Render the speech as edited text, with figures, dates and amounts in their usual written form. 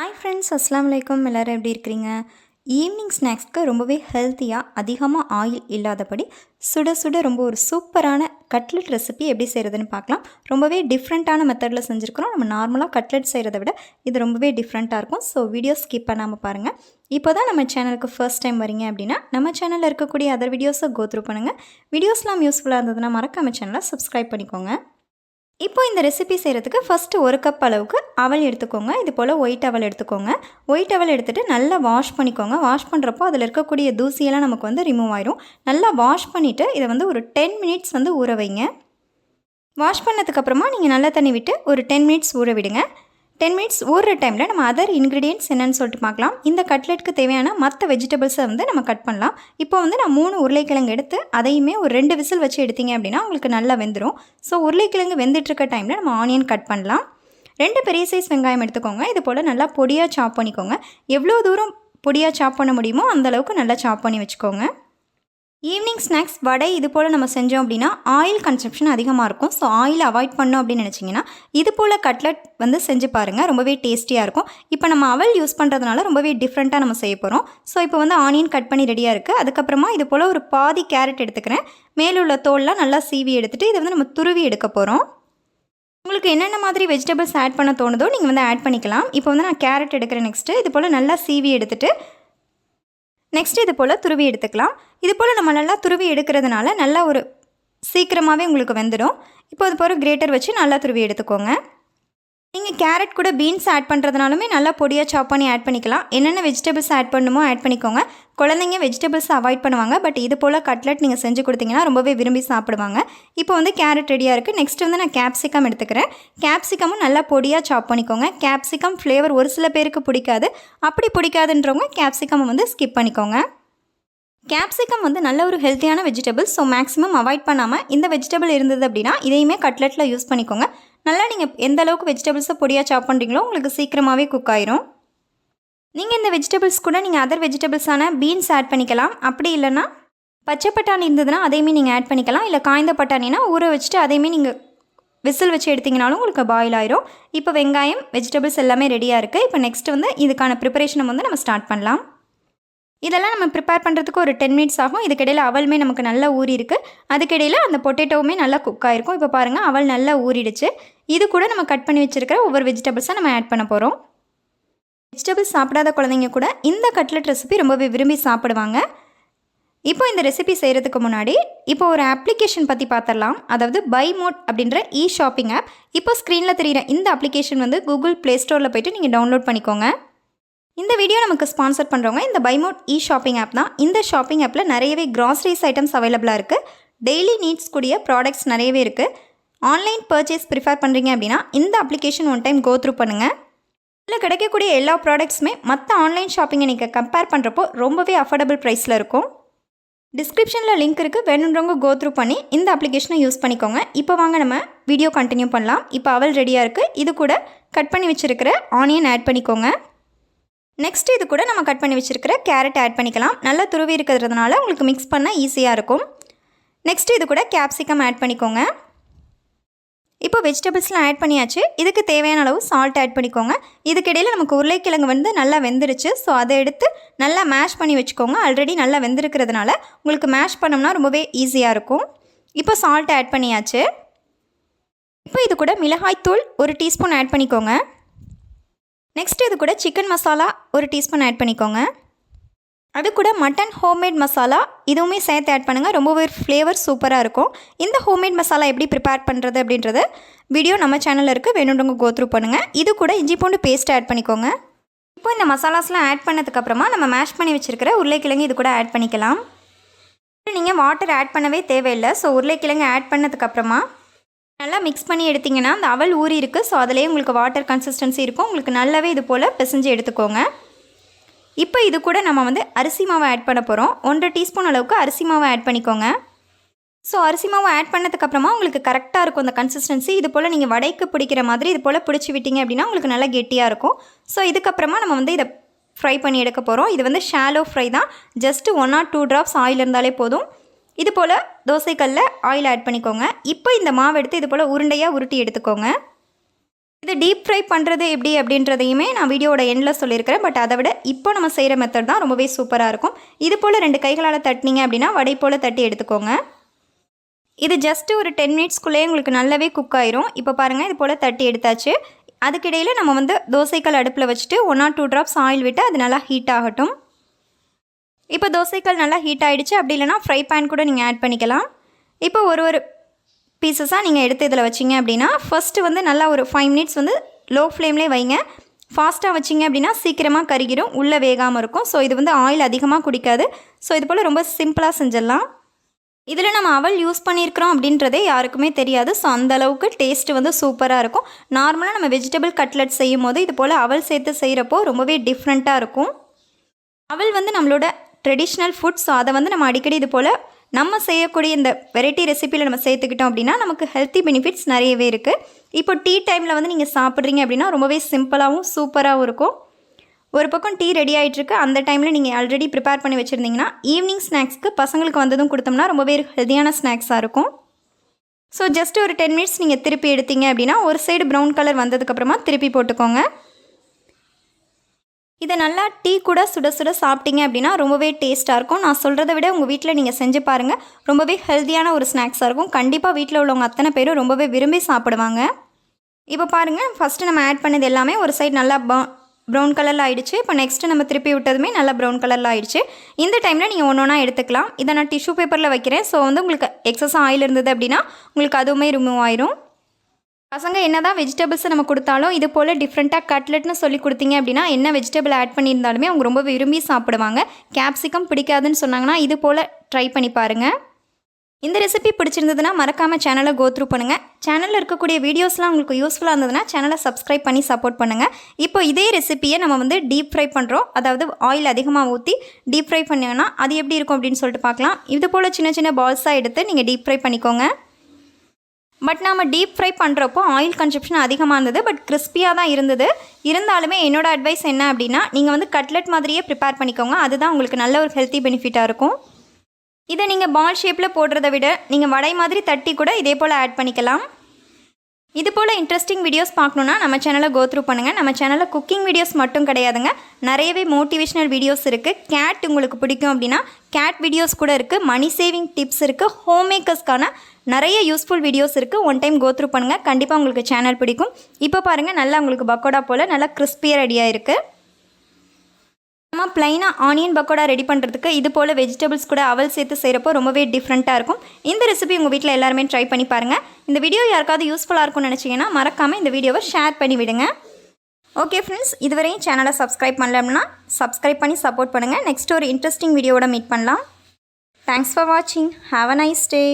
Hi friends, அஸ்ஸலாமு அலைக்கும். எல்லோரும் எப்படி இருக்கிறீங்க? ஈவினிங் ஸ்நாக்ஸ்க்கு ரொம்பவே ஹெல்த்தியாக அதிகமாக ஆயில் இல்லாதபடி சுட சுட ரொம்ப ஒரு சூப்பரான கட்லெட் ரெசிபி எப்படி செய்கிறதுன்னு பார்க்கலாம். ரொம்பவே டிஃப்ரெண்ட்டான மெத்தடில் செஞ்சுருக்கிறோம். நம்ம நார்மலாக கட்லெட் செய்கிறத விட இது ரொம்பவே டிஃப்ரெண்ட்டாக இருக்கும். ஸோ வீடியோ ஸ்கிப் பண்ணாமல் பாருங்கள். இப்போ தான் நம்ம சேனலுக்கு ஃபர்ஸ்ட் டைம் வரீங்க அப்படின்னா நம்ம சேனலில் இருக்கக்கூடிய அதர் வீடியோஸை கோத்ரூ பண்ணுங்கள். வீடியோஸ்லாம் யூஸ்ஃபுல்லாக இருந்ததுன்னா மறக்காம சேனலை சப்ஸ்கிரைப் பண்ணிக்கோங்க. இப்போ இந்த ரெசிபி செய்கிறதுக்கு ஃபஸ்ட்டு 1 கப் அளவுக்கு அவல் எடுத்துக்கோங்க. இது போல் ஒயிட் அவல் எடுத்துக்கோங்க. ஒயிட் அவல் எடுத்துகிட்டு நல்லா வாஷ் பண்ணிக்கோங்க. வாஷ் பண்ணுறப்போ அதில் இருக்கக்கூடிய தூசியெல்லாம் நமக்கு ரிமூவ் ஆயிரும். நல்லா வாஷ் பண்ணிவிட்டு இதை ஒரு 10 மினிட்ஸ் ஊற வைங்க. வாஷ் பண்ணதுக்கப்புறமா நீங்கள் நல்ல தண்ணி விட்டு ஒரு 10 மினிட்ஸ் ஊற விடுங்க. 10 மினிட்ஸ் ஊறுற டைமில் நம்ம அதர் இன்க்ரீடியன்ட்ஸ் என்னென்னு சொல்லிட்டு பார்க்கலாம். இந்த கட்லெட்டுக்கு தேவையான மற்ற வெஜிடபிள்ஸை நம்ம கட் பண்ணலாம். இப்போ நான் 3 உருளைக்கிழங்கு எடுத்து அதையுமே ஒரு 2 விசில் வச்சு எடுத்தீங்க அப்படின்னா உங்களுக்கு நல்லா வெந்துடும். ஸோ உருளைக்கிழங்கு வெந்துட்டுருக்க டைமில் நம்ம ஆனியன் கட் பண்ணலாம். 2 பெரிய சைஸ் வெங்காயம் எடுத்துக்கோங்க. இது போல் நல்லா பொடியாக சாப் பண்ணிக்கோங்க. எவ்வளோ தூரம் பொடியாக சாப் பண்ண முடியுமோ அந்தளவுக்கு நல்லா சாப் பண்ணி வச்சுக்கோங்க. ஈவினிங் ஸ்நாக்ஸ் வடை இது போல் நம்ம செஞ்சோம் அப்படின்னா ஆயில் கன்சப்ஷன் அதிகமாக இருக்கும். ஸோ ஆயில் அவாய்ட் பண்ணோம் அப்படின்னு நினச்சிங்கன்னா இது போல் கட்லெட் செஞ்சு பாருங்கள். ரொம்பவே டேஸ்டியாக இருக்கும். இப்போ நம்ம அவல் யூஸ் பண்ணுறதுனால ரொம்பவே டிஃப்ரெண்ட்டாக நம்ம செய்ய போகிறோம். ஸோ இப்போ ஆனியன் கட் பண்ணி ரெடியாக இருக்குது. அதுக்கப்புறமா இது போல் ஒரு பாதி கேரட் எடுத்துக்கிறேன். மேலுள்ள தோல்லாம் நல்லா சீவி எடுத்துகிட்டு இதை நம்ம துருவி எடுக்க போகிறோம். உங்களுக்கு என்னென்ன மாதிரி வெஜிடபிள்ஸ் ஆட் பண்ண தோணுதோ நீங்கள் ஆட் பண்ணிக்கலாம். இப்போ நான் கேரட் எடுக்கிறேன். நெக்ஸ்ட்டு இது போல் நல்லா சீவி எடுத்துகிட்டு நெக்ஸ்ட் இது போல் துருவி எடுத்துக்கலாம். இது போல் நம்ம நல்லா துருவி எடுக்கிறதுனால நல்லா ஒரு சீக்கிரமாகவே உங்களுக்கு வெந்துடும். இப்போ அது போல் கிரேட்டர் வச்சு நல்லா துருவி எடுத்துக்கோங்க. நீங்கள் கேரட் கூட பீன்ஸ் ஆட் பண்ணுறதுனாலுமே நல்லா பொடியாக சாப் பண்ணி ஆட் பண்ணிக்கலாம். என்னென்ன வெஜிடபிள்ஸ் ஆட் பண்ணுமோ ஆட் பண்ணிக்கோங்க. குழந்தைங்க வெஜிடபிள்ஸ் அவாய்ட் பண்ணுவாங்க. பட் இது போல் கட்லெட் நீங்கள் செஞ்சு கொடுத்தீங்கன்னா ரொம்பவே விரும்பி சாப்பிடுவாங்க. இப்போ கேரட் ரெடியாக இருக்குது. நெக்ஸ்ட் நான் கேப்சிகம் எடுத்துக்கிறேன். கேப்சிகமும் நல்லா பொடியாக சாப் பண்ணிக்கோங்க. கேப்சிகம் ஃப்ளேவர் ஒரு சில பேருக்கு பிடிக்காது. அப்படி பிடிக்காதுன்றவங்க கேப்சிகம் ஸ்கிப் பண்ணிக்கோங்க. கேப்சிகம் நல்ல ஒரு ஹெல்த்தியான வெஜிடபிள். ஸோ மேக்ஸிமம் அவாய்ட் பண்ணாமல் இந்த வெஜிடபிள் இருந்தது அப்படின்னா இதையுமே கட்லெட்டில் யூஸ் பண்ணிக்கோங்க. நல்லா நீங்கள் எந்த அளவுக்கு வெஜிடபிள்ஸை பொடியாக சாப் பண்ணுறீங்களோ உங்களுக்கு சீக்கிரமாகவே குக் ஆயிரும். நீங்கள் இந்த வெஜிடபிள்ஸ் கூட நீங்கள் அதர் வெஜிடபிள்ஸான பீன்ஸ் ஆட் பண்ணிக்கலாம். அப்படி இல்லைன்னா பச்சை பட்டாணி இருந்ததுன்னா அதையுமே நீங்கள் ஆட் பண்ணிக்கலாம். இல்லை காய்ந்த பட்டாணினா ஊற வச்சுட்டு அதையுமே நீங்கள் விசில் வச்சு எடுத்திங்கனாலும் உங்களுக்கு பாயில் ஆயிரும். இப்போ வெங்காயம் வெஜிடபிள்ஸ் எல்லாமே ரெடியாக இருக்குது. இப்போ நெக்ஸ்ட் இதுக்கான ப்ரிப்பரேஷனை நம்ம ஸ்டார்ட் பண்ணலாம். இதெல்லாம் நம்ம ப்ரிப்பேர் பண்ணுறதுக்கு ஒரு 10 மினிட்ஸ் ஆகும். இதுக்கிடையில் அவலுமே நமக்கு நல்லா ஊறி இருக்குது. அதுக்கிடையில் அந்த பொட்டேட்டோவுமே நல்லா குக் ஆகிருக்கும். இப்போ பாருங்கள், அவல் நல்லா ஊறிடுச்சு. இது கூட நம்ம கட் பண்ணி வச்சுருக்கிற ஒவ்வொரு வெஜிடபிள்ஸாக நம்ம ஆட் பண்ண போகிறோம். வெஜிடபிள்ஸ் சாப்பிடாத குழந்தைங்க கூட இந்த கட்லெட் ரெசிபி ரொம்பவே விரும்பி சாப்பிடுவாங்க. இப்போ இந்த ரெசிபி செய்கிறதுக்கு முன்னாடி இப்போ ஒரு அப்ளிகேஷன் பற்றி பார்த்துடலாம். அதாவது பை மோட் அப்படின்ற ஷாப்பிங் ஆப். இப்போ ஸ்க்ரீனில் தெரிகிற இந்த அப்ளிகேஷன் கூகுள் ப்ளே ஸ்டோரில் போய்ட்டு நீங்கள் டவுன்லோட் பண்ணிக்கோங்க. இந்த வீடியோ நமக்கு ஸ்பான்சர் பண்ணுறவங்க இந்த பைமோட் ஷாப்பிங் ஆப் தான். இந்த ஷாப்பிங் ஆப்பில் நிறையவே க்ராசரிஸ் ஐட்டம்ஸ் அவைலபிளாக இருக்குது. டெய்லி நீட்ஸ் கூடிய ப்ராடக்ட்ஸ் நிறையவே இருக்குது. ஆன்லைன் பர்ச்சேஸ் ப்ரிஃபர் பண்ணுறீங்க அப்படின்னா இந்த அப்ளிகேஷன் ஒன் டைம் கோத்ரூ பண்ணுங்கள். இதில் கிடைக்கக்கூடிய எல்லா ப்ராடக்ட்ஸுமே மற்ற ஆன்லைன் ஷாப்பிங்கை நீங்கள் கம்பேர் பண்ணுறப்போ ரொம்பவே அஃபோர்டபுள் ப்ரைஸில் இருக்கும். டிஸ்கிரிப்ஷனில் லிங்க் இருக்குது. வேணுன்றவங்க கோத்ரூ பண்ணி இந்த அப்ளிகேஷனை யூஸ் பண்ணிக்கோங்க. இப்போ வாங்க நம்ம வீடியோ கண்டினியூ பண்ணலாம். இப்போ அவல் ரெடியாக இருக்குது. இது கூட கட் பண்ணி வச்சுருக்கிற ஆனியன் ஆட் பண்ணிக்கோங்க. நெக்ஸ்ட் இது கூட நம்ம கட் பண்ணி வச்சுருக்கிற கேரட் ஆட் பண்ணிக்கலாம். நல்லா துருவி இருக்கிறதுனால உங்களுக்கு மிக்ஸ் பண்ண ஈஸியாக இருக்கும். நெக்ஸ்ட் இது கூட கேப்சிகம் ஆட் பண்ணிக்கோங்க. இப்போ வெஜிடபிள்ஸ்லாம் ஆட் பண்ணியாச்சு. இதுக்கு தேவையான அளவு சால்ட் ஆட் பண்ணிக்கோங்க. இதுக்கிடையில் நமக்கு உருளைக்கிழங்கு நல்லா வெந்துருச்சு. ஸோ அதை எடுத்து நல்லா மேஷ் பண்ணி வச்சுக்கோங்க. ஆல்ரெடி நல்லா வெந்திருக்கிறதுனால உங்களுக்கு மேஷ் பண்ணோம்னா ரொம்பவே ஈஸியாக இருக்கும். இப்போ சால்ட் ஆட் பண்ணியாச்சு. இப்போ இது கூட மிளகாய்த்தூள் 1 டீஸ்பூன் ஆட் பண்ணிக்கோங்க. நெக்ஸ்ட் இது கூட சிக்கன் மசாலா 1 டீஸ்பூன் ஆட் பண்ணிக்கோங்க. அது கூட மட்டன் ஹோம்மேட் மசாலா இதுவுமே சேர்த்து ஆட் பண்ணுங்கள். ரொம்பவே ஃப்ளேவர் சூப்பராக இருக்கும். இந்த ஹோம்மேட் மசாலா எப்படி ப்ரிப்பேர் பண்ணுறது அப்படின்றது வீடியோ நம்ம சேனலில் இருக்குது. வேணுன்றவங்க கோத்ரூ பண்ணுங்கள். இது கூட இஞ்சி பூண்டு பேஸ்ட் ஆட் பண்ணிக்கோங்க. இப்போ இந்த மசாலாஸ்லாம் ஆட் பண்ணதுக்கப்புறமா நம்ம மேஷ் பண்ணி வச்சுருக்கிற உருளைக்கிழங்கு இது கூட ஆட் பண்ணிக்கலாம். நீங்கள் வாட்டர் ஆட் பண்ணவே தேவையில்லை. ஸோ உருளைக்கிழங்கு ஆட் பண்ணதுக்கப்புறமா நல்லா மிக்ஸ் பண்ணி எடுத்திங்கன்னா அந்த அவல் ஊறி இருக்குது. ஸோ அதிலேயே உங்களுக்கு வாட்டர் கன்சிஸ்டன்சி இருக்கும். உங்களுக்கு நல்லாவே இது போல் பிசைஞ்சு எடுத்துக்கோங்க. இப்போ இது கூட நம்ம அரிசி மாவை ஆட் பண்ண போகிறோம். 1.5 டீஸ்பூன் அளவுக்கு அரிசி மாவை ஆட் பண்ணிக்கோங்க. ஸோ அரிசி மாவை ஆட் பண்ணதுக்கப்புறமா உங்களுக்கு கரெக்டாக இருக்கும் அந்த கன்சிஸ்டன்சி. இது போல் நீங்கள் வடைக்கு பிடிக்கிற மாதிரி இது போல் பிடிச்சி விட்டீங்க அப்படின்னா உங்களுக்கு நல்லா கெட்டியாக இருக்கும். ஸோ இதுக்கப்புறமா நம்ம இதை ஃப்ரை பண்ணி எடுக்க போகிறோம். இது ஷாலோ ஃப்ரை தான். ஜஸ்ட்டு 1 or 2 drops ஆயில் இருந்தாலே போதும். இது போல் தோசைக்கல்ல ஆயில் ஆட் பண்ணிக்கோங்க. இப்போ இந்த மாவு எடுத்து இது போல் உருண்டையாக உருட்டி எடுத்துக்கோங்க. இது டீப் ஃப்ரை பண்ணுறது எப்படி அப்படின்றதையுமே நான் வீடியோட எண்டில் சொல்லியிருக்கிறேன். பட் அதை விட இப்போ நம்ம செய்கிற மெத்தட் தான் ரொம்பவே சூப்பராக இருக்கும். இது போல் 2 கைகளால் தட்டினீங்க அப்படின்னா வடை போல் தட்டி எடுத்துக்கோங்க. இது ஜஸ்ட்டு ஒரு 10 மினிட்ஸ்க்குள்ளேயே உங்களுக்கு நல்லாவே குக் ஆயிரும். இப்போ பாருங்கள், இது போல் தட்டி எடுத்தாச்சு. அதுக்கிடையில் நம்ம வந்து தோசைக்கல் அடுப்பில் வச்சுட்டு 1 or 2 drops ஆயில் விட்டு அது நல்லா ஹீட் ஆகட்டும். இப்போ தோசைக்கல் நல்லா ஹீட் ஆகிடுச்சு. அப்படி இல்லைனா ஃப்ரை பேன் கூட நீங்கள் ஆட் பண்ணிக்கலாம். இப்போ ஒரு பீசஸாக நீங்கள் எடுத்து இதில் வச்சிங்க அப்படின்னா ஃபஸ்ட்டு வந்து நல்லா ஒரு 5 மினிட்ஸ் வந்து லோ ஃப்ளேம்லேயே வைங்க. ஃபாஸ்ட்டாக வச்சிங்க அப்படின்னா சீக்கிரமாக கருகிடும், உள்ளே வேகாமல் இருக்கும். ஸோ இது வந்து ஆயில் அதிகமாக குடிக்காது. ஸோ இது போல் ரொம்ப சிம்பிளாக செஞ்சிடலாம். இதில் நம்ம அவல் யூஸ் பண்ணியிருக்கிறோம் அப்படின்றதே யாருக்குமே தெரியாது. ஸோ அந்தளவுக்கு டேஸ்ட்டு வந்து சூப்பராக இருக்கும். நார்மலாக நம்ம வெஜிடபிள் கட்லெட் செய்யும் போது இது போல் அவல் சேர்த்து செய்கிறப்போ ரொம்பவே டிஃப்ரெண்ட்டாக இருக்கும். அவல் வந்து நம்மளோட ட்ரெடிஷ்னல் ஃபுட். ஸோ அதை வந்து நம்ம அடிக்கடி இது போல் நம்ம செய்யக்கூடிய இந்த வெரைட்டி ரெசிப்பியில் நம்ம சேர்த்துக்கிட்டோம் அப்படின்னா நமக்கு ஹெல்த்தி பெனிஃபிட்ஸ் நிறையவே இருக்குது. இப்போ டீ டைமில் வந்து நீங்கள் சாப்பிட்றீங்க அப்படின்னா ரொம்பவே சிம்பிளாகவும் சூப்பராகவும் இருக்கும். ஒரு பக்கம் டீ ரெடி ஆகிட்டுருக்கு. அந்த டைமில் நீங்கள் ஆல்ரெடி ப்ரிப்பேர் பண்ணி வச்சுருந்தீங்கன்னா ஈவினிங் ஸ்நாக்ஸ்க்கு பசங்களுக்கு வந்ததும் கொடுத்தோம்னா ரொம்பவே ஹெல்த்தியான ஸ்நாக்ஸாக இருக்கும். ஸோ ஜஸ்ட் ஒரு 10 மினிட்ஸ் நீங்கள் திருப்பி எடுத்தீங்க அப்படின்னா ஒரு சைடு ப்ரௌன் கலர் வந்ததுக்கப்புறமா திருப்பி போட்டுக்கோங்க. இதை நல்லா டீ கூட சுட சுட சாப்பிட்டீங்க அப்படின்னா ரொம்பவே டேஸ்ட்டாக இருக்கும். நான் சொல்கிறத விட உங்கள் வீட்டில் நீங்கள் செஞ்சு பாருங்கள். ரொம்பவே ஹெல்த்தியான ஒரு ஸ்நாக்ஸாக இருக்கும். கண்டிப்பாக வீட்டில் உள்ளவங்க அத்தனை பேரும் ரொம்பவே விரும்பி சாப்பிடுவாங்க. இப்போ பாருங்கள், ஃபஸ்ட்டு நம்ம ஆட் பண்ணது எல்லாமே ஒரு சைடு நல்லா ப்ரௌன் கலரில் ஆகிடுச்சு. இப்போ நெக்ஸ்ட்டு நம்ம திருப்பி விட்டதுமே நல்லா ப்ரௌன் கலரில் ஆகிடுச்சு. இந்த டைமில் நீங்கள் ஒன்று ஒன்றா எடுத்துக்கலாம். இதை நான் டிஷ்யூ பேப்பரில் வைக்கிறேன். ஸோ வந்து உங்களுக்கு எக்ஸஸ் ஆயில் இருந்தது அப்படின்னா உங்களுக்கு அதுவுமே ரிமூவ் ஆயிரும். பசங்க என்ன தான் வெஜிடபிள்ஸை நம்ம கொடுத்தாலும் இது போல் டிஃப்ரெண்ட்டாக கட்லெட்னு சொல்லி கொடுத்தீங்க அப்படின்னா என்ன வெஜிடபிள் ஆட் பண்ணியிருந்தாலுமே அவங்க ரொம்ப விரும்பி சாப்பிடுவாங்க. கேப்சிகம் பிடிக்காதுன்னு சொன்னாங்கன்னா இது போல் ட்ரை பண்ணி பாருங்கள். இந்த ரெசிபி பிடிச்சிருந்ததுன்னா மறக்காமல் சேனலை கோத்ரூ பண்ணுங்கள். சேனலில் இருக்கக்கூடிய வீடியோஸ்லாம் உங்களுக்கு யூஸ்ஃபுல்லாக இருந்ததுன்னா சேனலை சப்ஸ்கிரைப் பண்ணி சப்போர்ட் பண்ணுங்கள். இப்போ இதே ரெசிப்பியை நம்ம வந்து டீப் ஃப்ரை பண்ணுறோம். அதாவது ஆயில் அதிகமாக ஊற்றி டீப் ஃப்ரை பண்ணிங்கன்னா அது எப்படி இருக்கும் அப்படின்னு சொல்லிட்டு பார்க்கலாம். இது போல் சின்ன சின்ன பால்ஸாக எடுத்து நீங்கள் டீப் ஃப்ரை பண்ணிக்கோங்க. பட் நம்ம டீப் ஃப்ரை பண்ணுறப்போ ஆயில் கன்சப்ஷன் அதிகமாக இருந்தது. பட் கிறிஸ்பியாக தான் இருந்தது. இருந்தாலுமே என்னோடய அட்வைஸ் என்ன அப்படின்னா நீங்கள் வந்து கட்லெட் மாதிரியே ப்ரிப்பேர் பண்ணிக்கோங்க. அதுதான் உங்களுக்கு நல்ல ஒரு ஹெல்த்தி பெனிஃபிட்டாக இருக்கும். இதை நீங்கள் பால் ஷேப்பில் போடுறத விட நீங்கள் வடை மாதிரி தட்டி கூட இதே போல் ஆட் பண்ணிக்கலாம். இது போல் இன்ட்ரெஸ்டிங் வீடியோஸ் பார்க்கணுன்னா நம்ம சேனலை கோத்ரூ பண்ணுங்கள். நம்ம சேனலில் குக்கிங் வீடியோஸ் மட்டும் கிடையாதுங்க, நிறையவே மோட்டிவேஷ்னல் வீடியோஸ் இருக்குது. கேட் உங்களுக்கு பிடிக்கும் அப்படின்னா கேட் வீடியோஸ் கூட இருக்குது. மணி சேவிங் டிப்ஸ் இருக்குது. ஹோம் மேக்கர்ஸ்க்கான நிறைய யூஸ்ஃபுல் வீடியோஸ் இருக்குது. ஒன் டைம் கோத்ரூ பண்ணுங்கள், கண்டிப்பாக உங்களுக்கு சேனல் பிடிக்கும். இப்போ பாருங்கள், நல்லா உங்களுக்கு பக்கோடா போல் நல்லா கிறிஸ்பியாக ரெடியாக இருக்குது. நம்ம ப்ளைனாக ஆனியன் பக்கோடா ரெடி பண்ணுறதுக்கு இது போல் வெஜிடபிள்ஸ் கூட அவல் சேர்த்து செய்கிறப்போ ரொம்பவே டிஃப்ரெண்ட்டாக இருக்கும். இந்த ரெசிபி உங்கள் வீட்டில் எல்லாருமே ட்ரை பண்ணி பாருங்கள். இந்த வீடியோ யாருக்காவது யூஸ்ஃபுல்லாக இருக்கும்னு நினச்சிங்கன்னா மறக்காமல் இந்த வீடியோவை ஷேர் பண்ணி விடுங்க. ஓகே ஃப்ரெண்ட்ஸ், இதுவரையும் சேனலை சப்ஸ்கிரைப் பண்ணலன்னா சப்ஸ்கிரைப் பண்ணி சப்போர்ட் பண்ணுங்கள். நெக்ஸ்ட் ஒரு இன்ட்ரெஸ்டிங் வீடியோவோட மீட் பண்ணலாம். தேங்க்ஸ் ஃபார் வாட்சிங். Have a nice day.